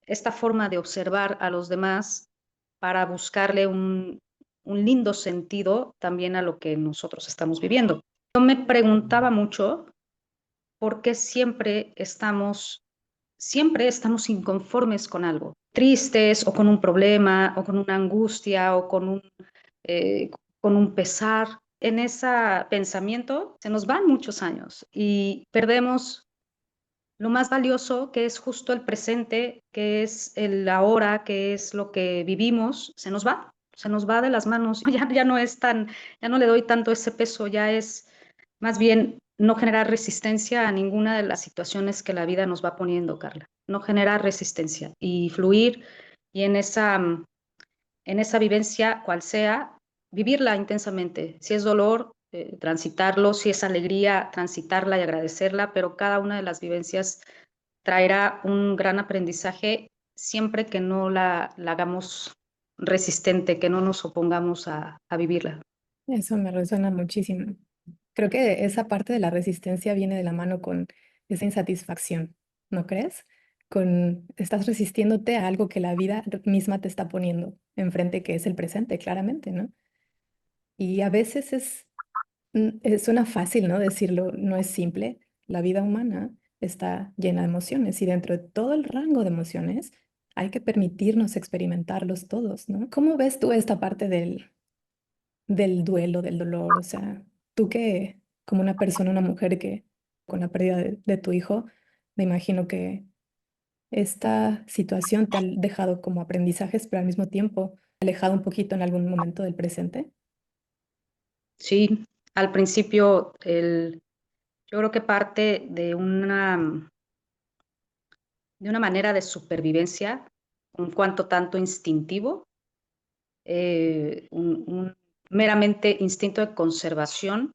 esta forma de observar a los demás para buscarle un lindo sentido también a lo que nosotros estamos viviendo. Yo me preguntaba mucho por qué siempre estamos inconformes con algo, tristes o con un problema o con una angustia o eh, con un pesar. En ese pensamiento se nos van muchos años y perdemos lo más valioso, que es justo el presente, que es el ahora, que es lo que vivimos. Se nos va de las manos. Ya no le doy tanto ese peso, ya es más bien no generar resistencia a ninguna de las situaciones que la vida nos va poniendo, Carla. No generar resistencia y fluir y en esa vivencia, cual sea, vivirla intensamente. Si es dolor, transitarlo, si es alegría, transitarla y agradecerla, pero cada una de las vivencias traerá un gran aprendizaje siempre que no la hagamos resistente, que no nos opongamos a vivirla. Eso me resuena muchísimo. Creo que esa parte de la resistencia viene de la mano con esa insatisfacción, ¿no crees? Estás resistiéndote a algo que la vida misma te está poniendo enfrente, que es el presente, claramente, ¿no? Y a veces suena fácil, ¿no? Decirlo, no es simple. La vida humana está llena de emociones y dentro de todo el rango de emociones hay que permitirnos experimentarlos todos, ¿no? ¿Cómo ves tú esta parte del duelo, del dolor? O sea, tú que como una persona, una mujer que con la pérdida de tu hijo, me imagino que esta situación te ha dejado como aprendizajes, pero al mismo tiempo alejado un poquito en algún momento del presente. Sí, al principio yo creo que parte de una manera de supervivencia, un cuanto tanto instintivo, un meramente instinto de conservación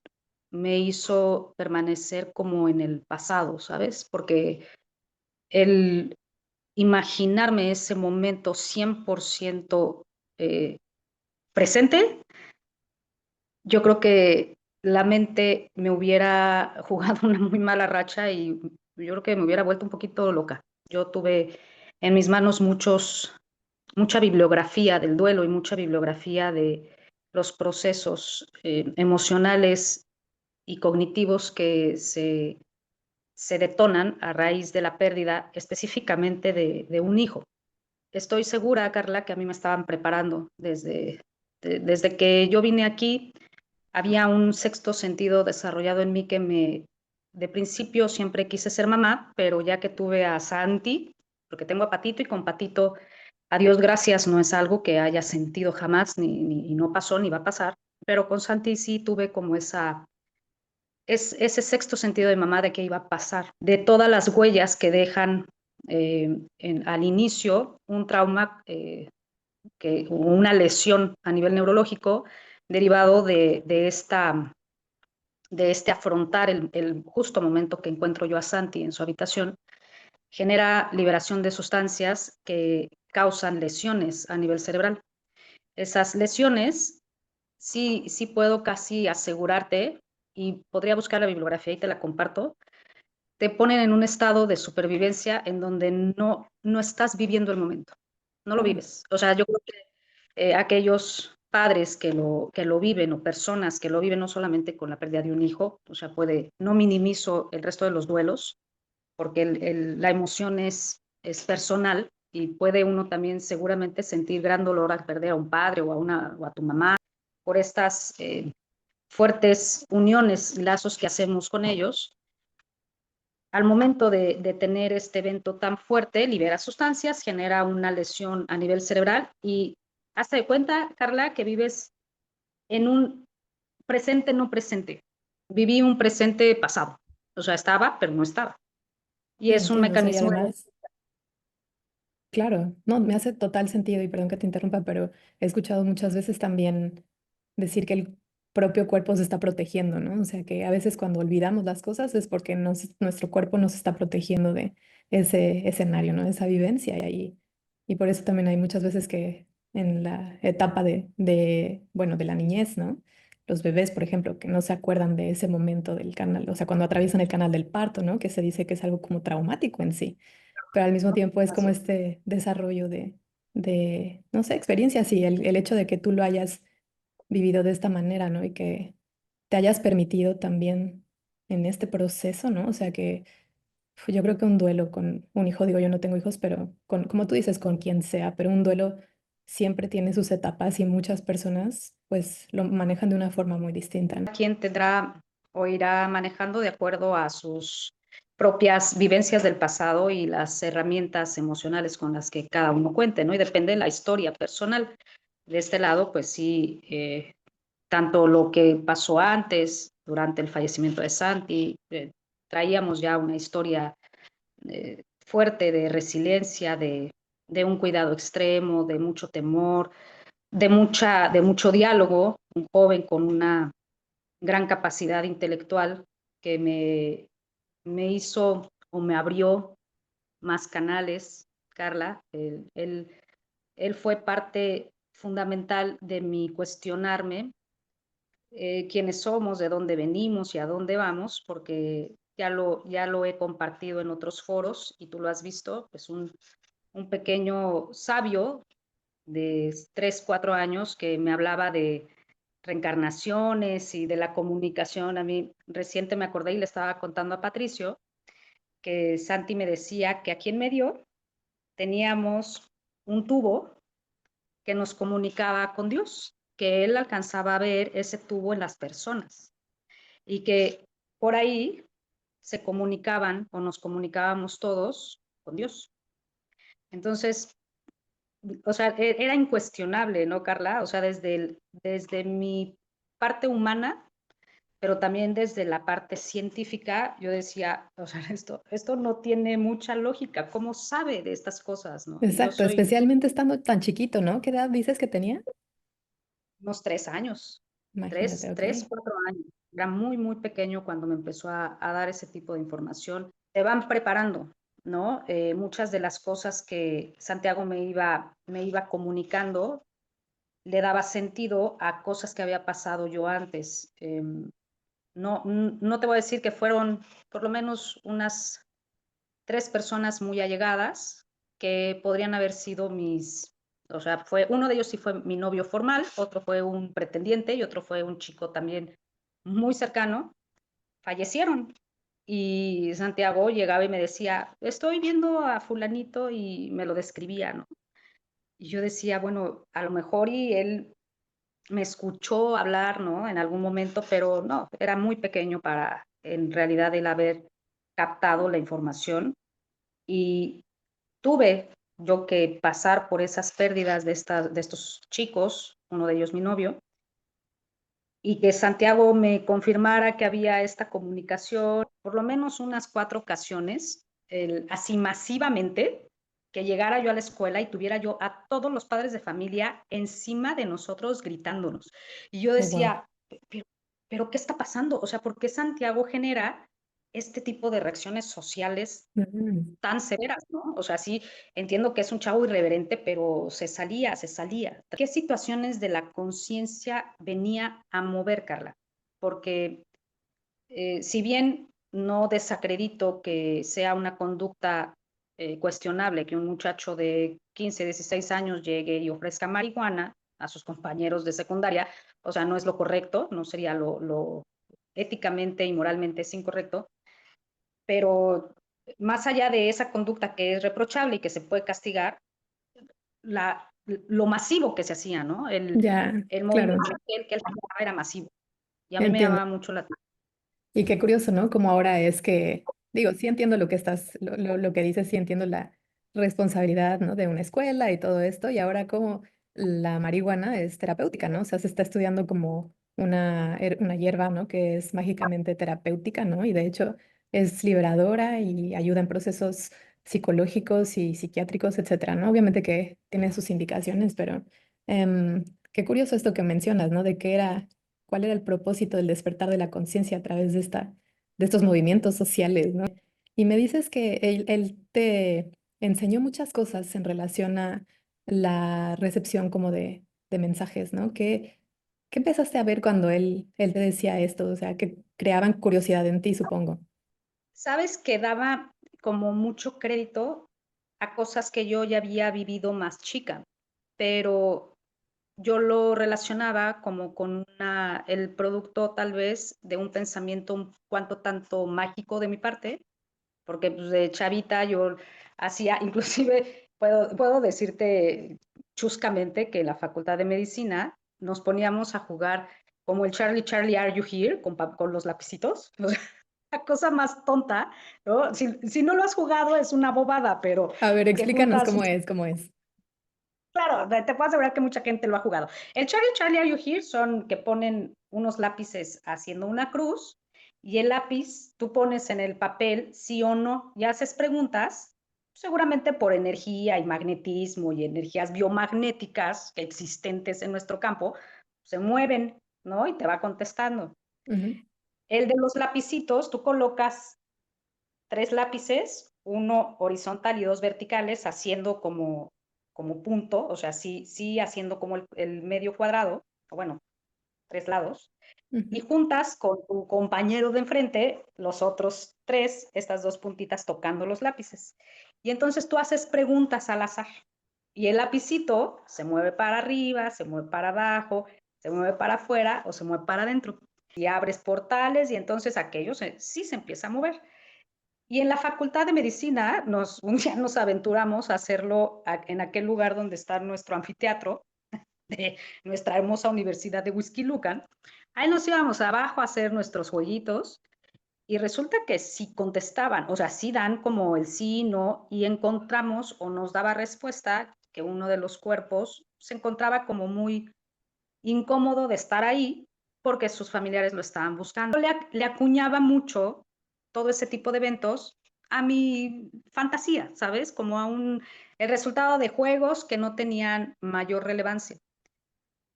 me hizo permanecer como en el pasado, ¿sabes? Porque el imaginarme ese momento 100% eh, presente, yo creo que la mente me hubiera jugado una muy mala racha y yo creo que me hubiera vuelto un poquito loca. Yo tuve en mis manos mucha bibliografía del duelo y mucha bibliografía de los procesos emocionales y cognitivos que se detonan a raíz de la pérdida específicamente de un hijo. Estoy segura, Carla, que a mí me estaban preparando desde que yo vine aquí. Había un sexto sentido desarrollado en mí de principio siempre quise ser mamá, pero ya que tuve a Santi, porque tengo a Patito y con Patito, a Dios gracias, no es algo que haya sentido jamás, y no pasó ni va a pasar, pero con Santi sí tuve como ese sexto sentido de mamá de qué iba a pasar, de todas las huellas que dejan al inicio un trauma, una lesión a nivel neurológico derivado de este afrontar el justo momento que encuentro yo a Santi en su habitación, genera liberación de sustancias que causan lesiones a nivel cerebral. Esas lesiones, sí, sí puedo casi asegurarte, y podría buscar la bibliografía y te la comparto, te ponen en un estado de supervivencia en donde no estás viviendo el momento, no lo Claro. vives. O sea, yo creo que aquellos padres que lo viven o personas que lo viven no solamente con la pérdida de un hijo, o sea, no minimizo el resto de los duelos, porque la emoción es personal y puede uno también seguramente sentir gran dolor al perder a un padre o a tu mamá por estas fuertes uniones, lazos que hacemos con ellos. Al momento de tener este evento tan fuerte, libera sustancias, genera una lesión a nivel cerebral y hazte de cuenta, Carla, que vives en un presente no presente. Viví un presente pasado. O sea, estaba, pero no estaba. Y Sí, es un entiendo. O sea, y mecanismo de... además, claro, no, me hace total sentido y perdón que te interrumpa, pero he escuchado muchas veces también decir que el propio cuerpo se está protegiendo, ¿no? O sea, que a veces cuando olvidamos las cosas es porque nuestro cuerpo nos está protegiendo de ese escenario, ¿no? De esa vivencia. Y por eso también hay muchas veces que en la etapa bueno, de la niñez, ¿no? Los bebés, por ejemplo, que no se acuerdan de ese momento del canal, o sea, cuando atraviesan el canal del parto, ¿no? Que se dice que es algo como traumático en sí. pero al mismo tiempo es como Así es. este desarrollo no sé, experiencias y el hecho de que tú lo hayas vivido de esta manera, ¿no? Y que te hayas permitido también en este proceso, ¿no? O sea que yo creo que un duelo con un hijo, digo, yo no tengo hijos, pero con, como tú dices, con quien sea, pero un duelo siempre tiene sus etapas y muchas personas pues lo manejan de una forma muy distinta, ¿no? Quien tendrá o irá manejando de acuerdo a sus propias vivencias del pasado y las herramientas emocionales con las que cada uno cuente, ¿no? Y depende de la historia personal. De este lado, pues sí, tanto lo que pasó antes, durante el fallecimiento de Santi, traíamos ya una historia fuerte de resiliencia, de un cuidado extremo, de mucho temor, de mucho diálogo, un joven con una gran capacidad intelectual que me hizo o me abrió más canales, Carla. Él fue parte fundamental de mi cuestionarme quiénes somos, de dónde venimos y a dónde vamos, porque ya lo he compartido en otros foros y tú lo has visto, pues un pequeño sabio de 3 4 años que me hablaba de reencarnaciones y de la comunicación. A mí reciente me acordé y le estaba contando a Patricio que Santi me decía que aquí en medio teníamos un tubo que nos comunicaba con Dios, que él alcanzaba a ver ese tubo en las personas y que por ahí se comunicaban o nos comunicábamos todos con Dios. Entonces, o sea, era incuestionable, ¿no, Carla? O sea, desde mi parte humana, pero también desde la parte científica, yo decía, o sea, esto no tiene mucha lógica. ¿Cómo sabe de estas cosas, no? Y yo Exacto, soy especialmente estando tan chiquito, ¿no? ¿Qué edad dices que tenía? unos 3 años, Imagínate, ok. 4 años. Era muy, muy pequeño cuando me empezó a dar ese tipo de información. Te van preparando, ¿no? Muchas de las cosas que Santiago me iba comunicando le daba sentido a cosas que había pasado yo antes. No te voy a decir que fueron por lo menos unas 3 personas muy allegadas que podrían haber sido o sea, uno de ellos sí fue mi novio formal, otro fue un pretendiente y otro fue un chico también muy cercano. Fallecieron y Santiago llegaba y me decía, estoy viendo a fulanito y me lo describía, ¿no? Y yo decía, bueno, a lo mejor y él me escuchó hablar, ¿no? En algún momento, pero no, era muy pequeño para en realidad el haber captado la información y tuve yo que pasar por esas pérdidas de estos chicos, uno de ellos mi novio, y que Santiago me confirmara que había esta comunicación, por lo menos unas 4 ocasiones, así masivamente, que llegara yo a la escuela y tuviera yo a todos los padres de familia encima de nosotros gritándonos. Y yo Oh, wow. decía, pero, pero ¿qué está pasando? O sea, ¿por qué Santiago genera este tipo de reacciones sociales Mm, tan severas, ¿no? O sea, sí, entiendo que es un chavo irreverente, pero se salía, se salía. ¿Qué situaciones de la conciencia venía a mover, Carla? Porque si bien no desacredito que sea una conducta cuestionable que un muchacho de 15, 16 años llegue y ofrezca marihuana a sus compañeros de secundaria, o sea, no es lo correcto, no sería lo éticamente y moralmente es incorrecto, pero más allá de esa conducta que es reprochable y que se puede castigar, lo masivo que se hacía, ¿no? ya, El movimiento claro, que él era masivo. Y a mí me entiendo. llamaba mucho la atención. Y qué curioso, ¿no? Como ahora es que, digo, sí entiendo lo que lo que dices, sí entiendo la responsabilidad, ¿no? De una escuela y todo esto, y ahora como la marihuana es terapéutica, ¿no? O sea, se está estudiando como una hierba, ¿no? Que es mágicamente terapéutica, ¿no? Y de hecho es liberadora y ayuda en procesos psicológicos y psiquiátricos, etcétera, ¿no? Obviamente que tiene sus indicaciones, pero qué curioso esto que mencionas, ¿no? De qué era cuál era el propósito del despertar de la conciencia a través de estos movimientos sociales, ¿no? Y me dices que él te enseñó muchas cosas en relación a la recepción como de mensajes, ¿no? ¿Qué empezaste a ver cuando él te decía esto? O sea, que creaban curiosidad en ti, supongo. Sabes que daba como mucho crédito. a cosas que yo ya había vivido más chica, pero yo lo relacionaba como con el producto tal vez de un pensamiento un cuanto tanto mágico de mi parte, porque pues, de chavita yo hacía, inclusive puedo decirte chuscamente que en la Facultad de Medicina nos poníamos a jugar como el Charlie, Charlie, Are You Here? Con los lapicitos. O sea, la cosa más tonta, ¿no? Si no lo has jugado es una bobada, pero A ver, que explícanos juntas, cómo es, cómo es. claro, te puedo asegurar que mucha gente lo ha jugado. El Charlie, Charlie, Are You Here? Son que ponen unos lápices haciendo una cruz y el lápiz tú pones en el papel sí o no y haces preguntas, seguramente por energía y magnetismo y energías biomagnéticas que existentes en nuestro campo, se mueven, ¿no? Y te va contestando. Ujú, El de los lapicitos, tú colocas 3 lápices, uno horizontal y 2 verticales, haciendo como punto, o sea, sí haciendo como el medio cuadrado, o bueno, 3 lados, y ujú. juntas con tu compañero de enfrente los otros 3, estas 2 puntitas tocando los lápices. Y entonces tú haces preguntas al azar. Y el lapicito se mueve para arriba, se mueve para abajo, se mueve para afuera o se mueve para adentro. Y abres portales y entonces aquello sí se empieza a mover. Y en la Facultad de Medicina, un día nos aventuramos a hacerlo en aquel lugar donde está nuestro anfiteatro de nuestra hermosa Universidad de Whisky Lucan. Ahí nos íbamos abajo a hacer nuestros jueguitos y resulta que sí contestaban, o sea, sí dan como el sí, no, y encontramos o nos daba respuesta que uno de los cuerpos se encontraba como muy incómodo de estar ahí porque sus familiares lo estaban buscando. Le acuñaba mucho todo ese tipo de eventos a mi fantasía, ¿sabes? Como el resultado de juegos que no tenían mayor relevancia.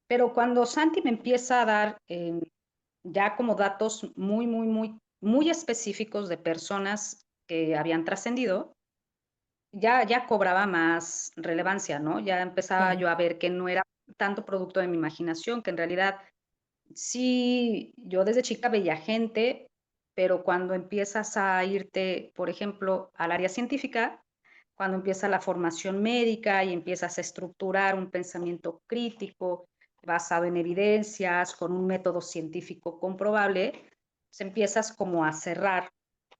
Pero cuando Santi me empieza a dar ya como datos muy, muy, muy, muy específicos de personas que habían trascendido, ya cobraba más relevancia, ¿no? Ya empezaba Claro. yo a ver que no era tanto producto de mi imaginación, que en realidad sí, yo desde chica veía gente, pero cuando empiezas a irte, por ejemplo, al área científica, cuando empieza la formación médica y empiezas a estructurar un pensamiento crítico basado en evidencias, con un método científico comprobable, pues empiezas como a cerrar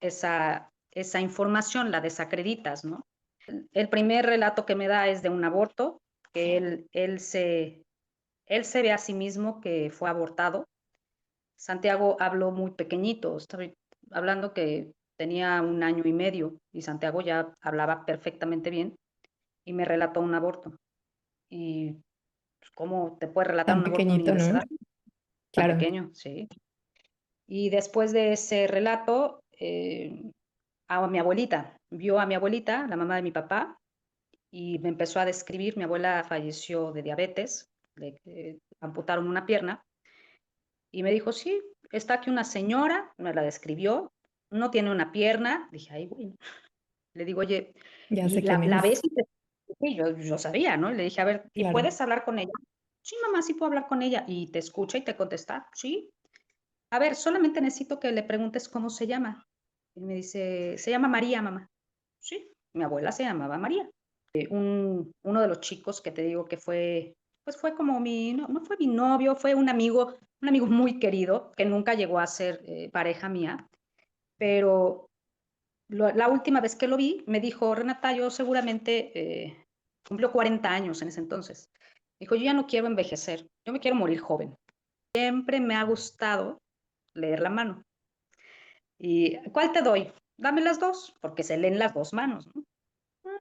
esa información, la desacreditas, ¿no? El primer relato que me da es de un aborto, que él se ve a sí mismo que fue abortado. Santiago habló muy pequeñito, estoy hablando que tenía 1 año y medio y Santiago ya hablaba perfectamente bien y me relató un aborto. Y pues, ¿cómo te puede relatar Tan un aborto a un niño pequeñito, de esa ¿no? edad? Tan Claro, pequeño, sí. Y después de ese relato, a mi abuelita, vio a mi abuelita, la mamá de mi papá, y me empezó a describir, mi abuela falleció de diabetes, le amputaron una pierna, y me dijo, sí, está aquí una señora, me la describió, no tiene una pierna, dije, ay, güey, le digo, oye, ya y sé quién la es. ves, sí, yo sabía, ¿no? Y le dije, a ver, ¿y Claro, puedes hablar con ella? Sí, mamá, sí puedo hablar con ella, y te escucha y te contesta, sí. A ver, solamente necesito que le preguntes cómo se llama. Y me dice, se llama María, mamá. Sí, mi abuela se llamaba María. Uno de los chicos que te digo que fue, pues fue como no fue mi novio, fue un amigo muy querido, que nunca llegó a ser pareja mía, pero la última vez que lo vi, me dijo, Renata, yo seguramente cumplió 40 años en ese entonces. Dijo, yo ya no quiero envejecer, yo me quiero morir joven. Siempre me ha gustado leer la mano. ¿Y cuál te doy? Dame las dos, porque se leen las dos manos, ¿no?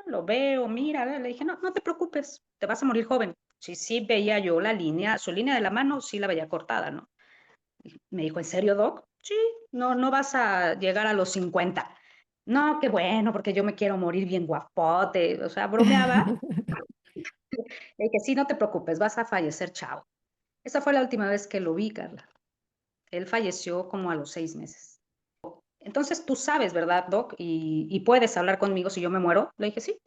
Lo veo, mira, le dije, no, no te preocupes, te vas a morir joven. Sí, sí veía yo su línea de la mano, sí la veía cortada, ¿no? Me dijo, ¿en serio, Doc? Sí, no, no vas a llegar a los 50. No, qué bueno, porque yo me quiero morir bien guapote, o sea, bromeaba. Le dije, sí, no te preocupes, vas a fallecer, chao. Esa fue la última vez que lo vi, Carla. Él falleció como a los 6 meses. Entonces tú sabes, ¿verdad, Doc? Y puedes hablar conmigo si yo me muero. Le dije, sí.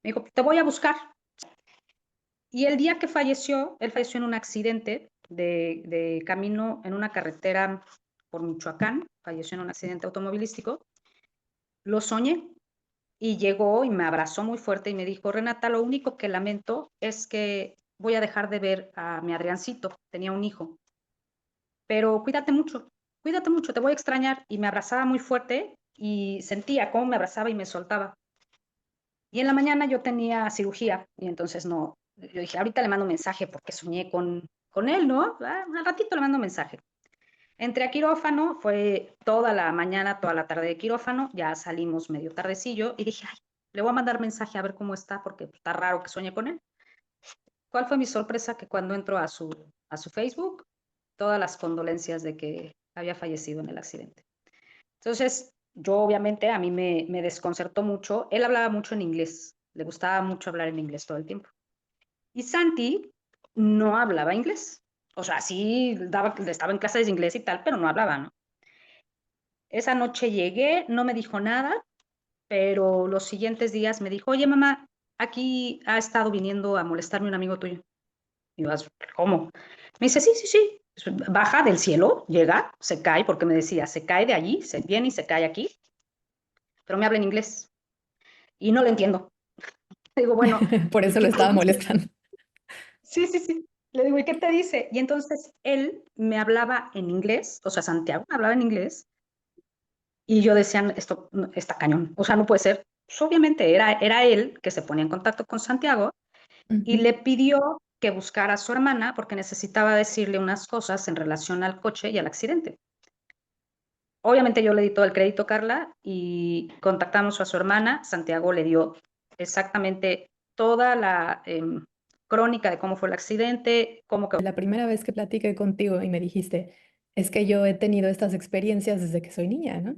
Me dijo, te voy a buscar. Y el día que falleció, él falleció en un accidente de camino en una carretera por Michoacán, falleció en un accidente automovilístico. Lo soñé y llegó y me abrazó muy fuerte y me dijo, Renata, lo único que lamento es que voy a dejar de ver a mi Adriancito, tenía un hijo, pero cuídate mucho, te voy a extrañar. Y me abrazaba muy fuerte y sentía cómo me abrazaba y me soltaba. Y en la mañana yo tenía cirugía y entonces no, yo dije, ahorita le mando un mensaje porque soñé con él, ¿no? Al ratito le mando un mensaje. Entré a quirófano, fue toda la mañana, toda la tarde de quirófano, ya salimos medio tardecillo y dije, ay, le voy a mandar mensaje a ver cómo está porque está raro que sueñe con él. ¿Cuál fue mi sorpresa? Que cuando entro a su Facebook, todas las condolencias de que había fallecido en el accidente. Entonces, yo obviamente a mí me desconcertó mucho. Él hablaba mucho en inglés, le gustaba mucho hablar en inglés todo el tiempo. Y Santi no hablaba inglés. O sea, sí estaba en clases de inglés y tal, pero no hablaba, ¿no? Esa noche llegué, no me dijo nada, pero los siguientes días me dijo, oye mamá, aquí ha estado viniendo a molestarme un amigo tuyo. Y yo, ¿cómo? Me dice, sí, sí, sí. Baja del cielo, llega, se cae, porque me decía, se cae de allí, se viene y se cae aquí, pero me habla en inglés y no lo entiendo. Le digo, bueno, Por ¿y eso lo qué te estaba dice? molestando. Sí, sí, sí. Le digo, ¿y qué te dice? Y entonces él me hablaba en inglés, o sea, Santiago me hablaba en inglés, y yo decía, esto está cañón, o sea, no puede ser. Pues obviamente era él que se ponía en contacto con Santiago y Ujú. le pidió que buscara a su hermana porque necesitaba decirle unas cosas en relación al coche y al accidente. Obviamente yo le di todo el crédito, Carla, y contactamos a su hermana. Santiago le dio exactamente toda la crónica de cómo fue el accidente, cómo que... La primera vez que platiqué contigo y me dijiste, es que yo he tenido estas experiencias desde que soy niña, ¿no?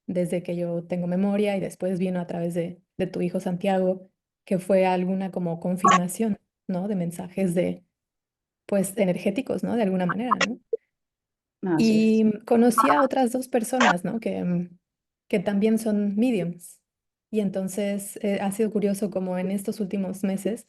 Desde que yo tengo memoria y después vino a través de tu hijo Santiago, que fue alguna como confirmación, ¿no? De mensajes de, pues, energéticos, ¿no? De alguna manera, ¿no? Así es. Y conocí a otras dos personas, ¿no? Que también son mediums. Y entonces ha sido curioso como en estos últimos meses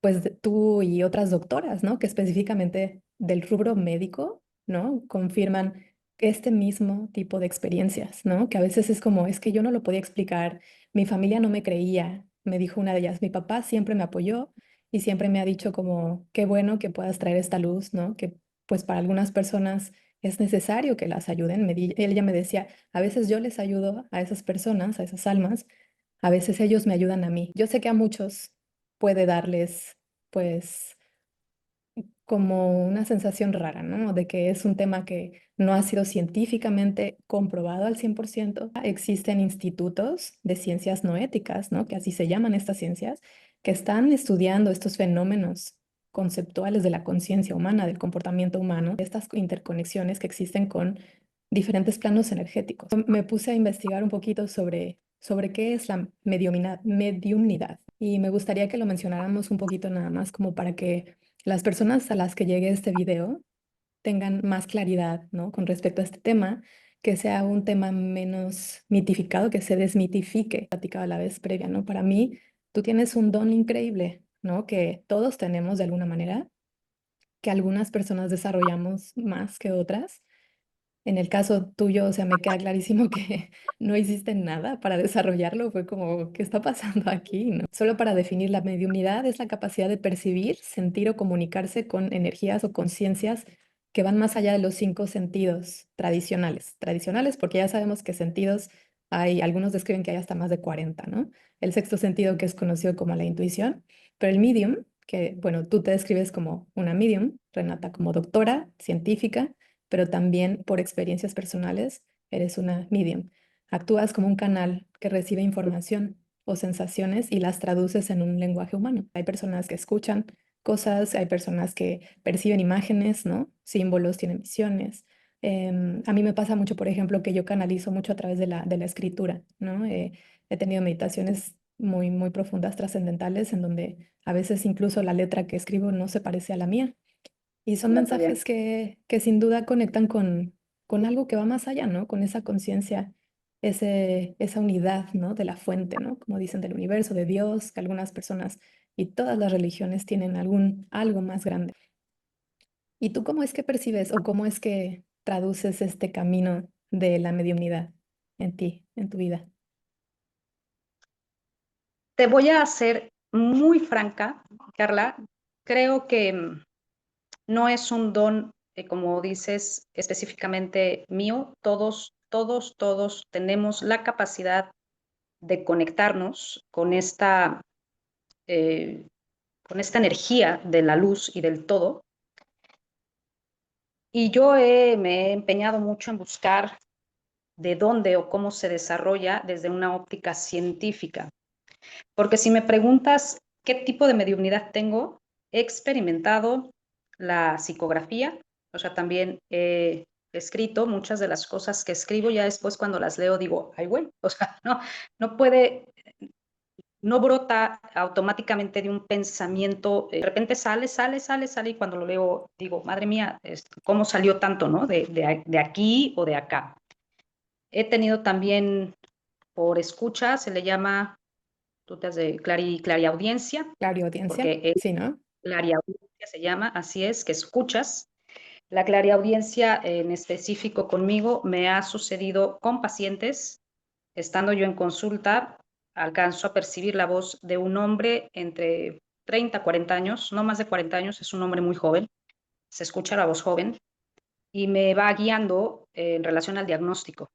pues tú y otras doctoras, ¿no? Que específicamente del rubro médico, ¿no? Confirman este mismo tipo de experiencias, ¿no? Que a veces es como, es que yo no lo podía explicar, mi familia no me creía, me dijo una de ellas, mi papá siempre me apoyó y siempre me ha dicho como, qué bueno que puedas traer esta luz, ¿no? Que pues para algunas personas es necesario que las ayuden. Ella me decía, a veces yo les ayudo a esas personas, a esas almas, a veces ellos me ayudan a mí. Yo sé que a muchos puede darles pues como una sensación rara, ¿no? De que es un tema que no ha sido científicamente comprobado al 100%. Existen institutos de ciencias no éticas, ¿no? Que así se llaman estas ciencias, que están estudiando estos fenómenos conceptuales de la conciencia humana, del comportamiento humano, estas interconexiones que existen con diferentes planos energéticos. Me puse a investigar un poquito sobre qué es la mediumnidad y me gustaría que lo mencionáramos un poquito nada más como para que las personas a las que llegue este video tengan más claridad, ¿no? Con respecto a este tema, que sea un tema menos mitificado, que se desmitifique, platicaba la vez previa, ¿no? Para mí, tú tienes un don increíble, ¿no? Que todos tenemos de alguna manera, que algunas personas desarrollamos más que otras. En el caso tuyo, o sea, me queda clarísimo que no hiciste nada para desarrollarlo. Fue como, ¿qué está pasando aquí? ¿No? Solo para definir la mediunidad es la capacidad de percibir, sentir o comunicarse con energías o conciencias que van más allá de los cinco sentidos tradicionales. Tradicionales porque ya sabemos que sentidos hay, algunos describen que hay hasta más de 40, ¿no? El sexto sentido que es conocido como la intuición, pero el medium, que bueno, tú te describes como una medium, Renata como doctora científica, pero también por experiencias personales, eres una medium. Actúas como un canal que recibe información o sensaciones y las traduces en un lenguaje humano. Hay personas que escuchan cosas, hay personas que perciben imágenes, ¿no? Símbolos, tienen visiones. A mí me pasa mucho, por ejemplo, que yo canalizo mucho a través de la escritura, ¿no? He tenido meditaciones muy, muy profundas, trascendentales, en donde a veces incluso la letra que escribo no se parece a la mía y son Fíjate bien. mensajes que sin duda conectan con algo que va más allá, ¿no? Con esa conciencia, esa unidad, ¿no? De la fuente, ¿no? Como dicen, del universo, de Dios, que algunas personas y todas las religiones tienen algo más grande. ¿Y tú cómo es que percibes o cómo es que traduces este camino de la mediunidad en ti, en tu vida? te voy a ser muy franca, Carla. Creo que no es un don, como dices, específicamente mío. Todos tenemos la capacidad de conectarnos eh, con esta energía de la luz y del todo. Y yo me he empeñado mucho en buscar de dónde o cómo se desarrolla desde una óptica científica. Porque si me preguntas qué tipo de mediunidad tengo, he experimentado la psicografía, o sea, también he escrito muchas de las cosas que escribo, ya después cuando las leo digo, ay, güey, o sea, no puede, no brota automáticamente de un pensamiento, de repente sale, y cuando lo leo digo, madre mía, ¿cómo salió tanto, no? De aquí o de acá. He tenido también por escucha, se le llama, tú te has de clariaudiencia, Clariaudiencia, porque sí, ¿no? clariaudiencia se llama, así es, que escuchas. La clariaudiencia en específico conmigo me ha sucedido con pacientes. Estando yo en consulta, alcanzo a percibir la voz de un hombre entre 30 40 años, no más de 40 años, es un hombre muy joven, se escucha la voz joven y me va guiando en relación al diagnóstico.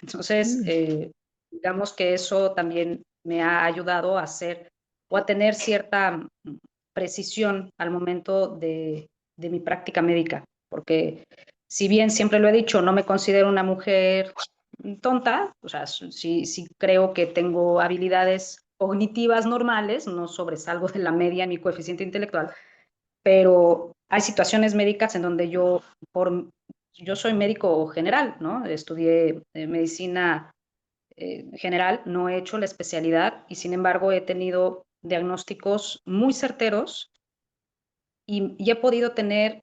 Entonces, Mm, digamos que eso también me ha ayudado a hacer o a tener cierta precisión al momento de mi práctica médica, porque si bien siempre lo he dicho, no me considero una mujer tonta, o sea, sí creo que tengo habilidades cognitivas normales, no sobresalgo de la media en mi coeficiente intelectual, pero hay situaciones médicas en donde yo soy médico general, ¿no? Estudié medicina general, no he hecho la especialidad y sin embargo he tenido diagnósticos muy certeros y he podido tener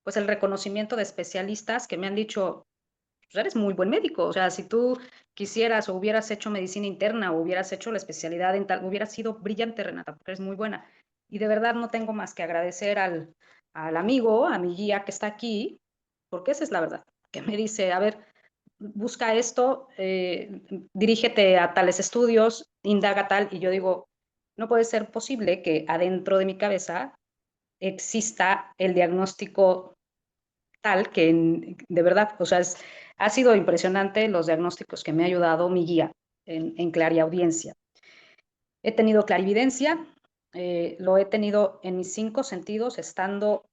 pues el reconocimiento de especialistas que me han dicho, pues eres muy buen médico, o sea, si tú quisieras o hubieras hecho medicina interna o hubieras hecho la especialidad en tal, hubieras sido brillante, Renata, porque eres muy buena. Y de verdad no tengo más que agradecer al amigo, a mi guía que está aquí, porque esa es la verdad, que me dice, a ver, busca esto, dirígete a tales estudios, indaga tal, y yo digo, no puede ser posible que adentro de mi cabeza exista el diagnóstico tal que de verdad, o sea, ha sido impresionante los diagnósticos que me ha ayudado mi guía en clariaudiencia. He tenido clarividencia, lo he tenido en mis 5 sentidos, estando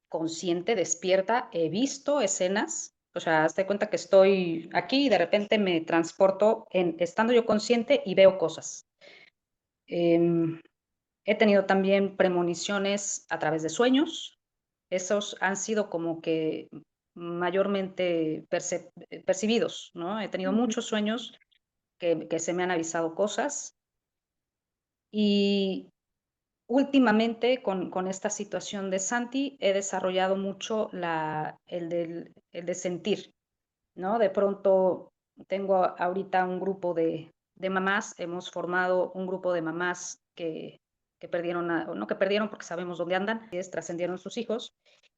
consciente, despierta, he visto escenas, o sea, hazte cuenta que estoy aquí y de repente me transporto estando yo consciente y veo cosas. Eh, He tenido también premoniciones a través de sueños. Esos han sido como que mayormente percibidos, ¿no? He tenido ujú, muchos sueños que se me han avisado cosas y últimamente con esta situación de Santi he desarrollado mucho el de sentir, ¿no? De pronto tengo ahorita un grupo de mamás, hemos formado un grupo de mamás que perdieron, no que perdieron porque sabemos dónde andan, trascendieron sus hijos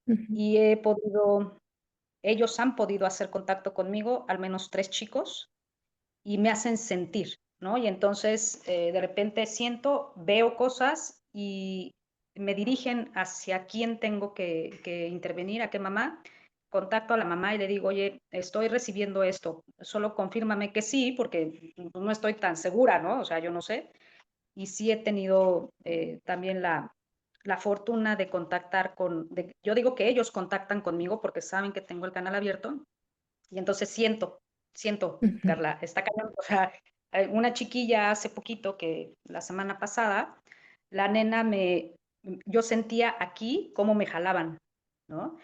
ujú, y ellos han podido hacer contacto conmigo, al menos 3 chicos, y me hacen sentir, ¿no? Y entonces de repente siento, veo cosas y me dirigen hacia quién tengo que intervenir, a qué mamá. Contacto a la mamá y le digo, oye, estoy recibiendo esto, solo confírmame que sí, porque no estoy tan segura, ¿no? O sea, yo no sé. Y sí he tenido también la fortuna de contactar yo digo que ellos contactan conmigo porque saben que tengo el canal abierto y entonces siento, ujú, Carla, está cañón. O sea, una chiquilla hace poquito, que la semana pasada, la nena yo sentía aquí cómo me jalaban, ¿no?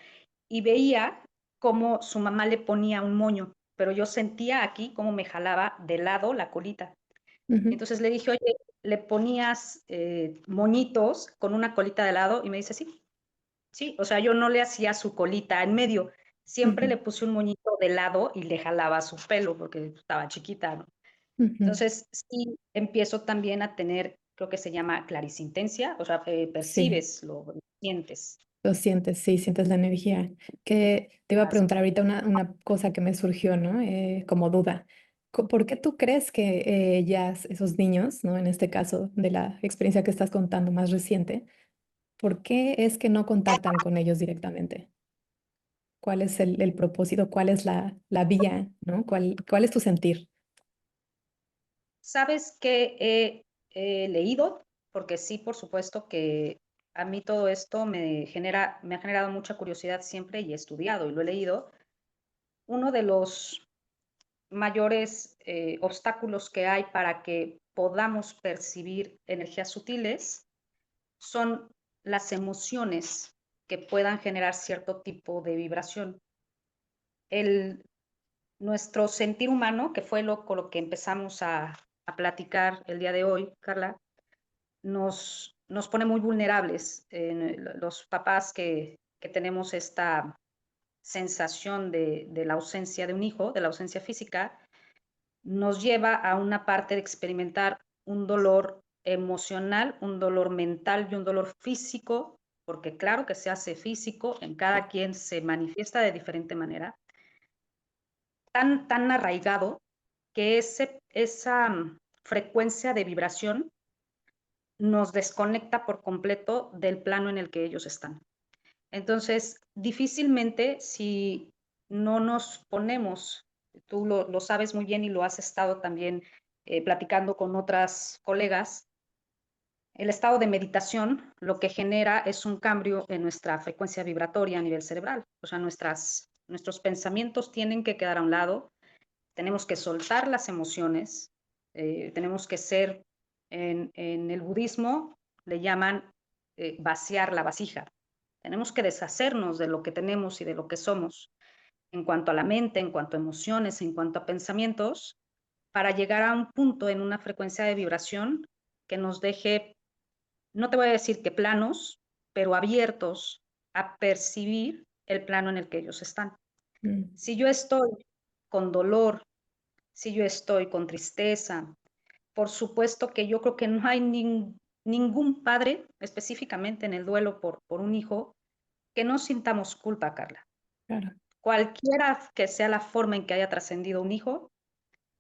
Y veía cómo su mamá le ponía un moño, pero yo sentía aquí cómo me jalaba de lado la colita. ujú, Entonces le dije, oye, ¿le ponías moñitos con una colita de lado? Y me dice, sí, sí, o sea, yo no le hacía su colita en medio, siempre le ujú, puse un moñito de lado y le jalaba su pelo porque estaba chiquita, ¿no? ujú. Entonces, sí, empiezo también a tener, creo que se llama clarisintencia, o sea, Sí, percibes, lo sientes. lo sientes, sí, sientes la energía. Que te iba a Así. preguntar ahorita una cosa que me surgió, ¿no? Como duda. ¿Por qué tú crees que ellas, esos niños, ¿no? En este caso de la experiencia que estás contando más reciente, ¿por qué es que no contactan con ellos directamente? ¿Cuál es el propósito? ¿Cuál es la vía, ¿no? ¿Cuál es tu sentir? ¿Sabes qué he leído? Porque sí, por supuesto que a mí todo esto me ha generado mucha curiosidad siempre y he estudiado y lo he leído. Uno de los mayores obstáculos que hay para que podamos percibir energías sutiles son las emociones que puedan generar cierto tipo de vibración. El, Nuestro sentir humano, que fue con lo que empezamos a platicar el día de hoy, Carla, nos pone muy vulnerables. Los papás que tenemos esta sensación de la ausencia de un hijo, de la ausencia física, nos lleva a una parte de experimentar un dolor emocional, un dolor mental y un dolor físico, porque claro que se hace físico, en cada quien se manifiesta de diferente manera, tan arraigado que esa frecuencia de vibración nos desconecta por completo del plano en el que ellos están. Entonces, difícilmente si no nos ponemos, tú lo sabes muy bien y lo has estado también platicando con otras colegas, el estado de meditación lo que genera es un cambio en nuestra frecuencia vibratoria a nivel cerebral. O sea, nuestros pensamientos tienen que quedar a un lado, tenemos que soltar las emociones, tenemos que ser, en el budismo le llaman vaciar la vasija. Tenemos que deshacernos de lo que tenemos y de lo que somos en cuanto a la mente, en cuanto a emociones, en cuanto a pensamientos, para llegar a un punto en una frecuencia de vibración que nos deje, no te voy a decir que planos, pero abiertos a percibir el plano en el que ellos están. Mm, Si yo estoy con dolor, si yo estoy con tristeza, por supuesto que yo creo que no hay ningún padre, específicamente en el duelo por un hijo, que no sintamos culpa, Carla. claro, Cualquiera que sea la forma en que haya trascendido un hijo,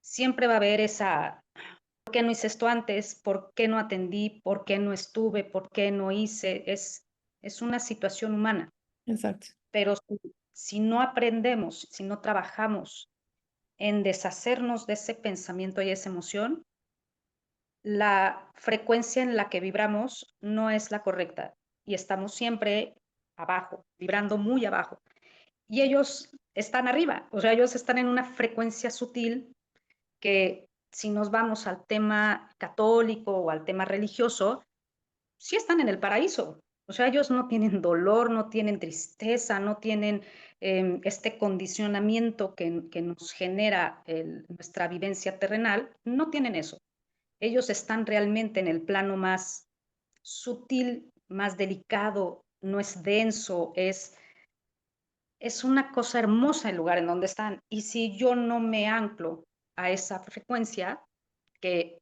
siempre va a haber esa, ¿por qué no hice esto antes? ¿Por qué no atendí? ¿Por qué no estuve? ¿Por qué no hice? Es una situación humana, exacto. pero si no aprendemos, si no trabajamos en deshacernos de ese pensamiento y esa emoción, la frecuencia en la que vibramos no es la correcta y estamos siempre abajo, vibrando muy abajo. Y ellos están arriba, o sea, ellos están en una frecuencia sutil que si nos vamos al tema católico o al tema religioso, sí están en el paraíso. O sea, ellos no tienen dolor, no tienen tristeza, no tienen este condicionamiento que nos genera nuestra vivencia terrenal, no tienen eso. Ellos están realmente en el plano más sutil, más delicado, no es denso, es una cosa hermosa el lugar en donde están. Y si yo no me anclo a esa frecuencia, que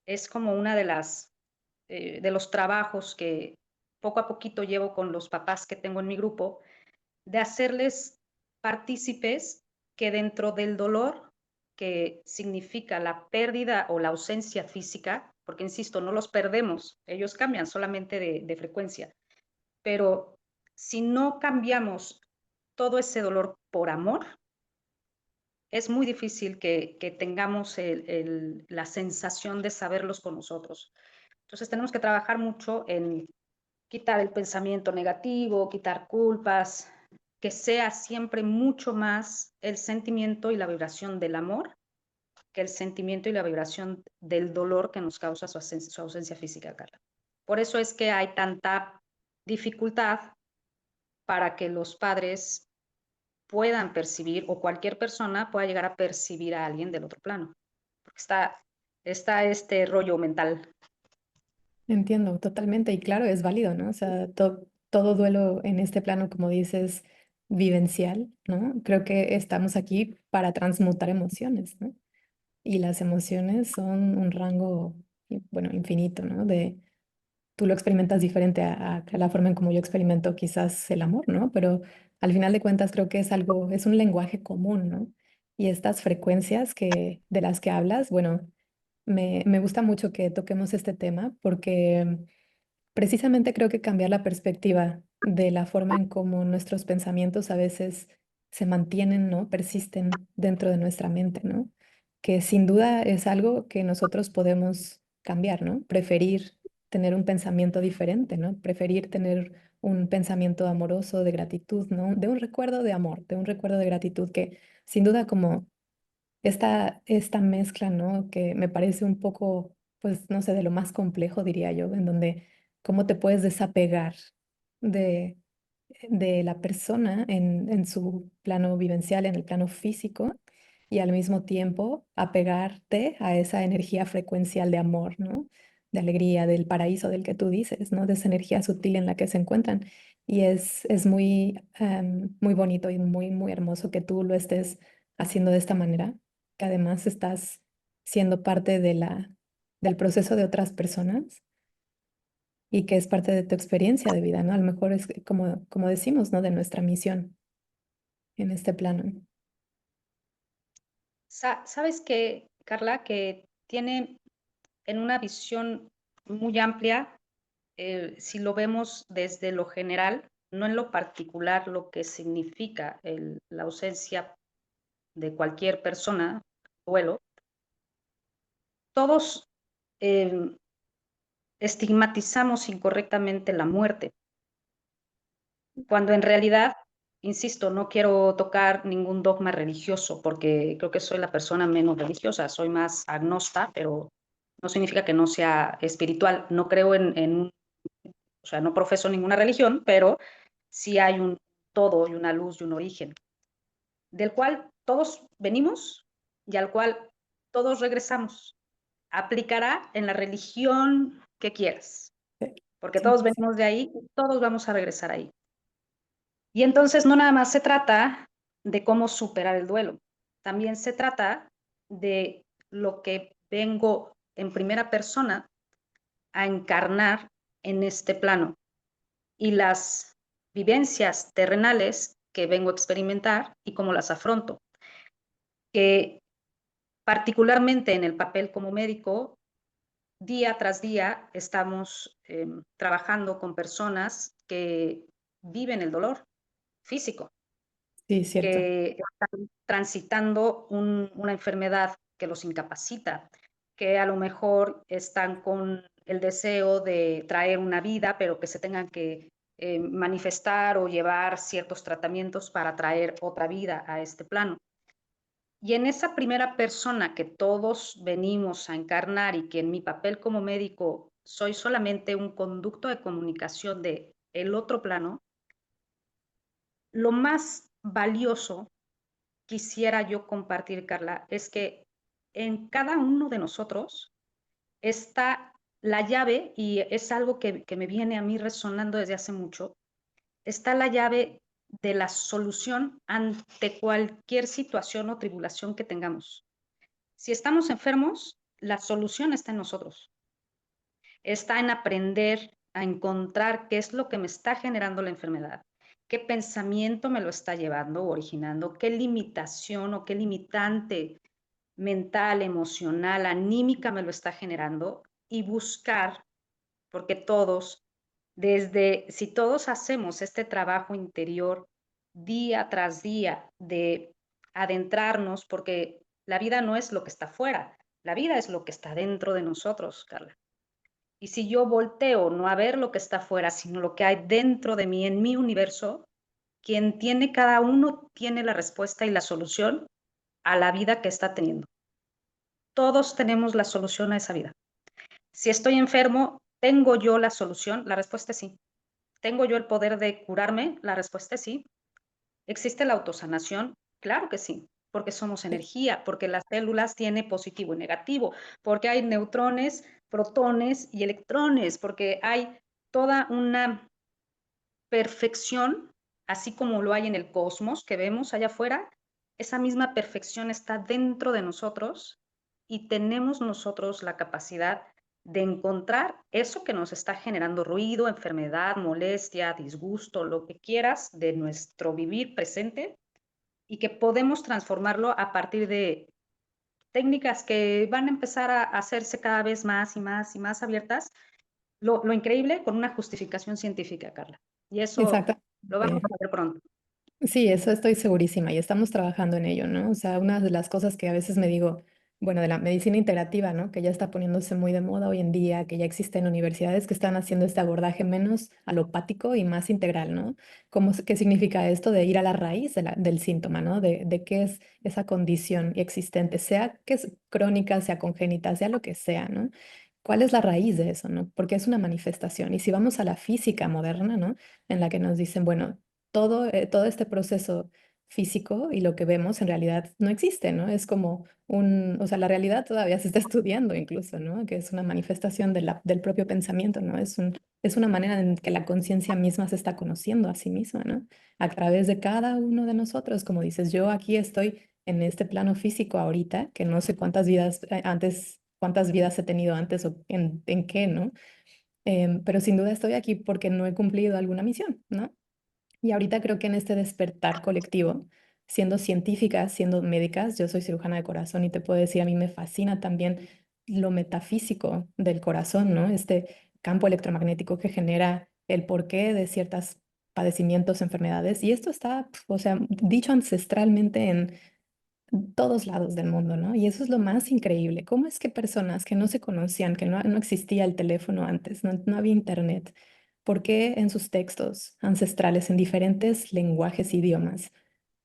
es como una de los trabajos que poco a poquito llevo con los papás que tengo en mi grupo, de hacerles partícipes que dentro del dolor que significa la pérdida o la ausencia física, porque insisto, no los perdemos, ellos cambian solamente de frecuencia, pero si no cambiamos todo ese dolor por amor, es muy difícil que tengamos la sensación de saberlos con nosotros. Entonces tenemos que trabajar mucho en quitar el pensamiento negativo, quitar culpas, que sea siempre mucho más el sentimiento y la vibración del amor que el sentimiento y la vibración del dolor que nos causa su ausencia física, Carla. Por eso es que hay tanta dificultad para que los padres puedan percibir o cualquier persona pueda llegar a percibir a alguien del otro plano. Porque está este rollo mental. Entiendo totalmente y claro, es válido, ¿no? O sea, todo duelo en este plano, como dices, vivencial, ¿no? Creo que estamos aquí para transmutar emociones, ¿no? Y las emociones son un rango, bueno, infinito, ¿no? Tú lo experimentas diferente a la forma en como yo experimento quizás el amor, ¿no? Pero al final de cuentas creo que es algo, es un lenguaje común, ¿no? Y estas frecuencias de las que hablas, bueno, me gusta mucho que toquemos este tema porque precisamente creo que cambiar la perspectiva de la forma en cómo nuestros pensamientos a veces se mantienen, ¿no? Persisten dentro de nuestra mente, ¿no? Que sin duda es algo que nosotros podemos cambiar, ¿no? Preferir tener un pensamiento diferente, ¿no? Preferir tener un pensamiento amoroso de gratitud, ¿no? De un recuerdo de amor, de un recuerdo de gratitud que sin duda como esta mezcla, ¿no? Que me parece un poco, pues, no sé, de lo más complejo, diría yo, en donde cómo te puedes desapegar de, de la persona en su plano vivencial, en el plano físico, y al mismo tiempo apegarte a esa energía frecuencial de amor, ¿no? De alegría, del paraíso del que tú dices, ¿no? De esa energía sutil en la que se encuentran. Y es muy, muy bonito y muy, muy hermoso que tú lo estés haciendo de esta manera, que además estás siendo parte del proceso de otras personas y que es parte de tu experiencia de vida, ¿no? A lo mejor es como decimos, ¿no? De nuestra misión en este plano. ¿Sabes qué, Carla? Que tiene en una visión muy amplia, si lo vemos desde lo general, no en lo particular, lo que significa la ausencia de cualquier persona, duelo, todos eh, estigmatizamos incorrectamente la muerte, cuando en realidad, insisto, no quiero tocar ningún dogma religioso porque creo que soy la persona menos religiosa, soy más agnóstica, pero no significa que no sea espiritual. No creo o sea, no profeso ninguna religión, pero sí hay un todo y una luz y un origen, del cual todos venimos y al cual todos regresamos. Aplicará en la religión que quieras, porque Sí, todos sí, sí. venimos de ahí y todos vamos a regresar ahí. Y entonces no nada más se trata de cómo superar el duelo, también se trata de lo que vengo en primera persona a encarnar en este plano y las vivencias terrenales que vengo a experimentar y cómo las afronto. Que particularmente en el papel como médico, día tras día estamos trabajando con personas que viven el dolor físico, Sí, cierto. que están transitando una enfermedad que los incapacita, que a lo mejor están con el deseo de traer una vida, pero que se tengan que manifestar o llevar ciertos tratamientos para traer otra vida a este plano. Y en esa primera persona que todos venimos a encarnar y que en mi papel como médico soy solamente un conducto de comunicación de el otro plano, lo más valioso quisiera yo compartir, Carla, es que en cada uno de nosotros está la llave, y es algo que me viene a mí resonando desde hace mucho, está la llave de la solución ante cualquier situación o tribulación que tengamos. Si estamos enfermos, la solución está en nosotros. Está en aprender a encontrar qué es lo que me está generando la enfermedad, qué pensamiento me lo está llevando o originando, qué limitación o qué limitante mental, emocional, anímica me lo está generando y buscar, porque si todos hacemos este trabajo interior día tras día de adentrarnos, porque la vida no es lo que está fuera, la vida es lo que está dentro de nosotros, Carla. Y si yo volteo no a ver lo que está fuera, sino lo que hay dentro de mí, en mi universo, quien tiene cada uno tiene la respuesta y la solución a la vida que está teniendo. Todos tenemos la solución a esa vida. Si estoy enfermo, ¿tengo yo la solución? La respuesta es sí. ¿Tengo yo el poder de curarme? La respuesta es sí. ¿Existe la autosanación? Claro que sí, porque somos Sí, energía, porque las células tienen positivo y negativo, porque hay neutrones, protones y electrones, porque hay toda una perfección, así como lo hay en el cosmos que vemos allá afuera, esa misma perfección está dentro de nosotros y tenemos nosotros la capacidad de encontrar eso que nos está generando ruido, enfermedad, molestia, disgusto, lo que quieras de nuestro vivir presente y que podemos transformarlo a partir de técnicas que van a empezar a hacerse cada vez más y más y más abiertas. Lo increíble con una justificación científica, Carla. Y eso lo vamos Exactamente. a ver pronto. Sí, eso estoy segurísima y estamos trabajando en ello, ¿no? O sea, una de las cosas que a veces me digo, bueno, de la medicina integrativa, ¿no? Que ya está poniéndose muy de moda hoy en día, que ya existen universidades que están haciendo este abordaje menos alopático y más integral, ¿no? ¿Qué significa esto de ir a la raíz del síntoma, ¿no? De qué es esa condición existente, sea que es crónica, sea congénita, sea lo que sea, ¿no? ¿Cuál es la raíz de eso, ¿no? Porque es una manifestación. Y si vamos a la física moderna, ¿no? En la que nos dicen, bueno, todo este proceso físico y lo que vemos en realidad no existe, ¿no? Es como o sea, la realidad todavía se está estudiando incluso, ¿no? Que es una manifestación del propio pensamiento, ¿no? Es una manera en que la conciencia misma se está conociendo a sí misma, ¿no? A través de cada uno de nosotros, como dices, yo aquí estoy en este plano físico ahorita, que no sé cuántas vidas antes, cuántas vidas he tenido antes o en qué, ¿no? Pero sin duda estoy aquí porque no he cumplido alguna misión, ¿no? Y ahorita creo que en este despertar colectivo, siendo científicas, siendo médicas, yo soy cirujana de corazón y te puedo decir, a mí me fascina también lo metafísico del corazón, ¿no? Este campo electromagnético que genera el porqué de ciertos padecimientos, enfermedades. Y esto está, o sea, dicho ancestralmente en todos lados del mundo, ¿no? Y eso es lo más increíble. ¿Cómo es que personas que no se conocían, que no existía el teléfono antes, no había internet, por qué en sus textos ancestrales, en diferentes lenguajes, idiomas,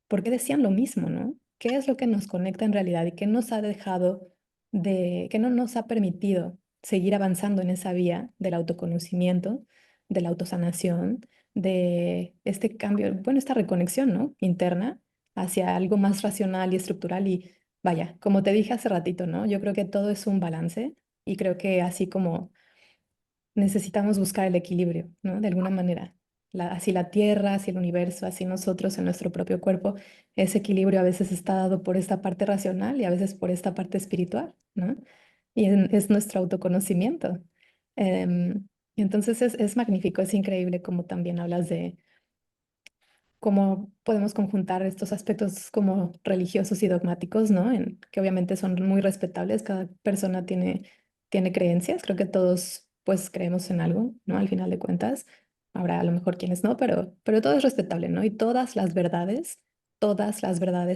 por qué decían lo mismo, ¿no? ¿Qué es lo que nos conecta en realidad y qué nos ha dejado qué no nos ha permitido seguir avanzando en esa vía del autoconocimiento, de la autosanación, de este cambio, bueno, esta reconexión, ¿no? Interna hacia algo más racional y estructural y vaya, como te dije hace ratito, ¿no? Yo creo que todo es un balance y creo que así como necesitamos buscar el equilibrio, ¿no? De alguna manera. Así la Tierra, así el universo, así nosotros en nuestro propio cuerpo, ese equilibrio a veces está dado por esta parte racional y a veces por esta parte espiritual, ¿no? Y es nuestro autoconocimiento. Entonces es magnífico, es increíble como también hablas de cómo podemos conjuntar estos aspectos como religiosos y dogmáticos, ¿no? Que obviamente son muy respetables, cada persona tiene creencias, creo que todos pues creemos en algo, ¿no? Al final de cuentas, habrá a lo mejor quienes no, pero todo es respetable, ¿no? Y todas las verdades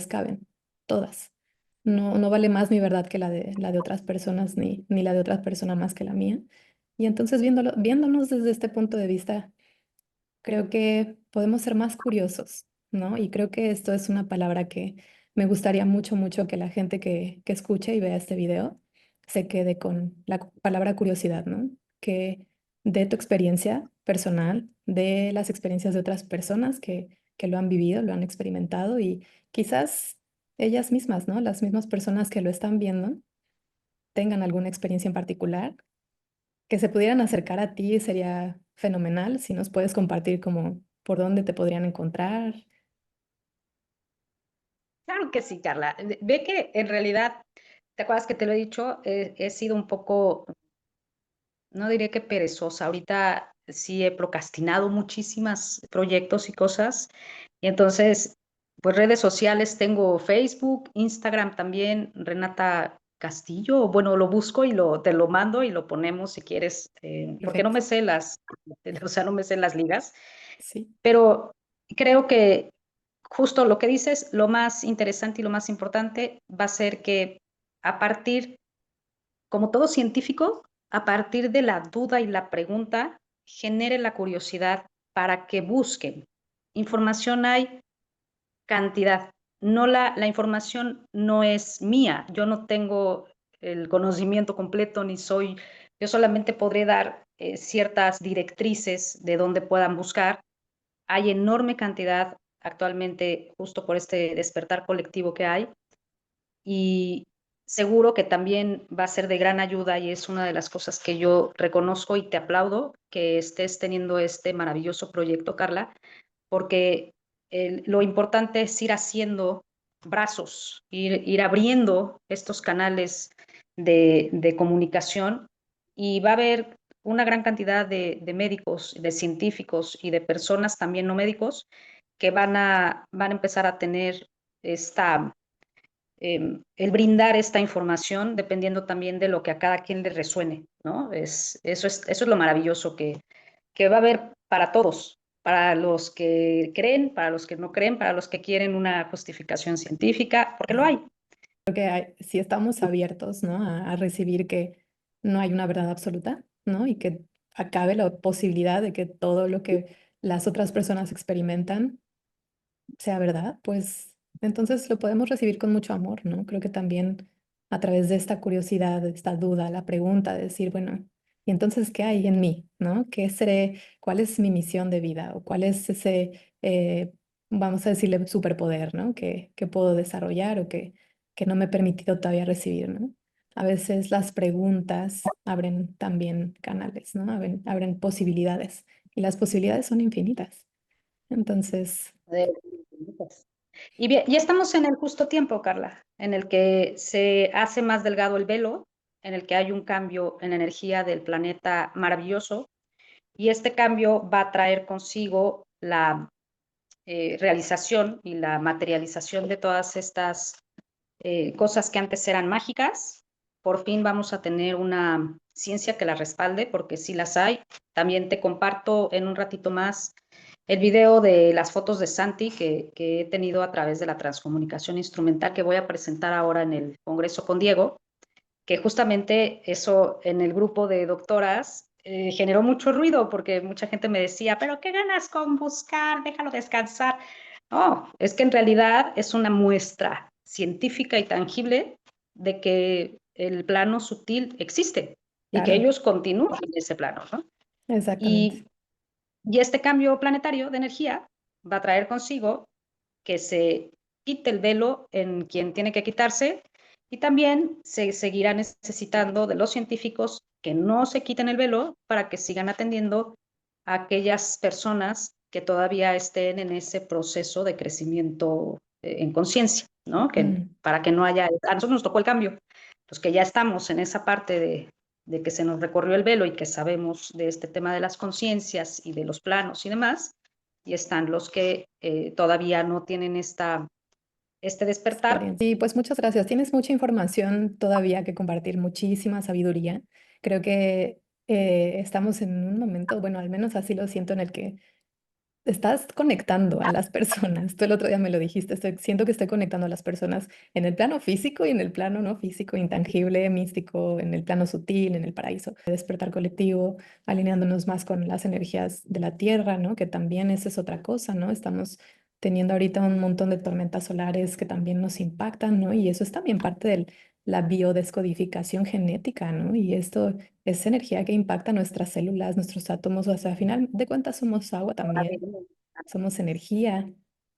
caben, todas. No vale más mi verdad que la de otras personas, ni la de otra persona más que la mía. Y entonces viéndonos desde este punto de vista, creo que podemos ser más curiosos, ¿no? Y creo que esto es una palabra que me gustaría mucho, mucho que la gente que escuche y vea este video se quede con la palabra curiosidad, ¿no? Que de tu experiencia personal, de las experiencias de otras personas que lo han vivido, lo han experimentado y quizás ellas mismas, ¿no? Las mismas personas que lo están viendo tengan alguna experiencia en particular que se pudieran acercar a ti sería fenomenal. Si nos puedes compartir como por dónde te podrían encontrar. Claro que sí, Carla. Ve que en realidad, ¿te acuerdas que te lo he dicho? He sido un poco, no diré que perezosa. Ahorita sí he procrastinado muchísimas proyectos y cosas. Y entonces, pues redes sociales, tengo Facebook, Instagram también, Renata Castillo. Bueno, lo busco y te lo mando y lo ponemos si quieres, porque no Perfecto. me sé o sea, no me sé las ligas. Sí, Pero creo que justo lo que dices, lo más interesante y lo más importante va a ser que a partir, como todo científico, a partir de la duda y la pregunta, genere la curiosidad para que busquen. Información hay cantidad. No la información no es mía. Yo no tengo el conocimiento completo ni soy, yo solamente podré dar ciertas directrices de dónde puedan buscar. Hay enorme cantidad actualmente justo por este despertar colectivo que hay y seguro que también va a ser de gran ayuda y es una de las cosas que yo reconozco y te aplaudo que estés teniendo este maravilloso proyecto, Carla, porque lo importante es ir haciendo brazos, ir abriendo estos canales de comunicación y va a haber una gran cantidad de médicos, de científicos y de personas también no médicos que van a empezar a tener esta, el brindar esta información dependiendo también de lo que a cada quien le resuene, ¿no? Eso es lo maravilloso que va a haber para todos, para los que creen, para los que no creen, para los que quieren una justificación científica, porque lo hay. Creo que si estamos abiertos, ¿no? A recibir que no hay una verdad absoluta, ¿no? Y que acabe la posibilidad de que todo lo que las otras personas experimentan sea verdad, pues entonces lo podemos recibir con mucho amor, ¿no? Creo que también a través de esta curiosidad, de esta duda, la pregunta de decir, bueno, ¿y entonces qué hay en mí, ¿no? ¿Qué seré? ¿Cuál es mi misión de vida? ¿O cuál es ese, vamos a decirle, superpoder, ¿no? Que puedo desarrollar o que no me he permitido todavía recibir, ¿no? A veces las preguntas abren también canales, ¿no? Abren posibilidades y las posibilidades son infinitas. Entonces, De- Y bien, ya estamos en el justo tiempo, Carla, en el que se hace más delgado el velo, en el que hay un cambio en la energía del planeta maravilloso, y este cambio va a traer consigo la realización y la materialización de todas estas cosas que antes eran mágicas. Por fin vamos a tener una ciencia que la respalde, porque sí las hay. También te comparto en un ratito más el video de las fotos de Santi que he tenido a través de la transcomunicación instrumental que voy a presentar ahora en el Congreso con Diego, que justamente eso en el grupo de doctoras generó mucho ruido porque mucha gente me decía, pero ¿qué ganas con buscar? Déjalo descansar. No, es que en realidad es una muestra científica y tangible de que el plano sutil existe y que claro, ellos continúan en ese plano, ¿no? exactamente. Y, y este cambio planetario de energía va a traer consigo que se quite el velo en quien tiene que quitarse y también se seguirá necesitando de los científicos que no se quiten el velo para que sigan atendiendo a aquellas personas que todavía estén en ese proceso de crecimiento en conciencia, ¿no? Que Mm, para que no haya, a nosotros nos tocó el cambio, los que ya estamos en esa parte de que se nos recorrió el velo y que sabemos de este tema de las conciencias y de los planos y demás, y están los que todavía no tienen este despertar. experiencia. Y pues muchas gracias. Tienes mucha información todavía que compartir, muchísima sabiduría. Creo que estamos en un momento, bueno, al menos así lo siento, en el que estás conectando a las personas. Tú el otro día me lo dijiste, siento que estoy conectando a las personas en el plano físico y en el plano no físico, intangible, místico, en el plano sutil, en el paraíso. Despertar colectivo, alineándonos más con las energías de la Tierra, ¿no? Que también esa es otra cosa, ¿no? Estamos teniendo ahorita un montón de tormentas solares que también nos impactan, ¿no? Y eso es también parte de la biodescodificación genética, ¿no? Y esto es energía que impacta nuestras células, nuestros átomos, o sea, al final de cuentas somos agua también, somos energía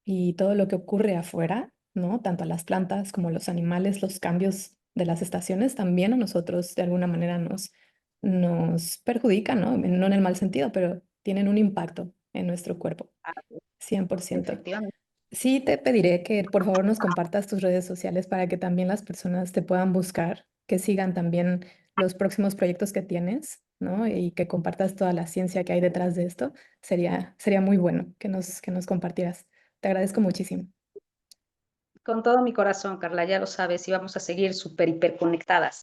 y todo lo que ocurre afuera, ¿no? Tanto a las plantas como a los animales, los cambios de las estaciones también a nosotros de alguna manera nos perjudican, ¿no? No en el mal sentido, pero tienen un impacto en nuestro cuerpo, 100%. Efectivamente. Sí, te pediré que por favor nos compartas tus redes sociales para que también las personas te puedan buscar, que sigan también los próximos proyectos que tienes, ¿no? Y que compartas toda la ciencia que hay detrás de esto. Sería muy bueno que nos compartieras. Te agradezco muchísimo. Con todo mi corazón, Carla, ya lo sabes, y vamos a seguir súper hiperconectadas.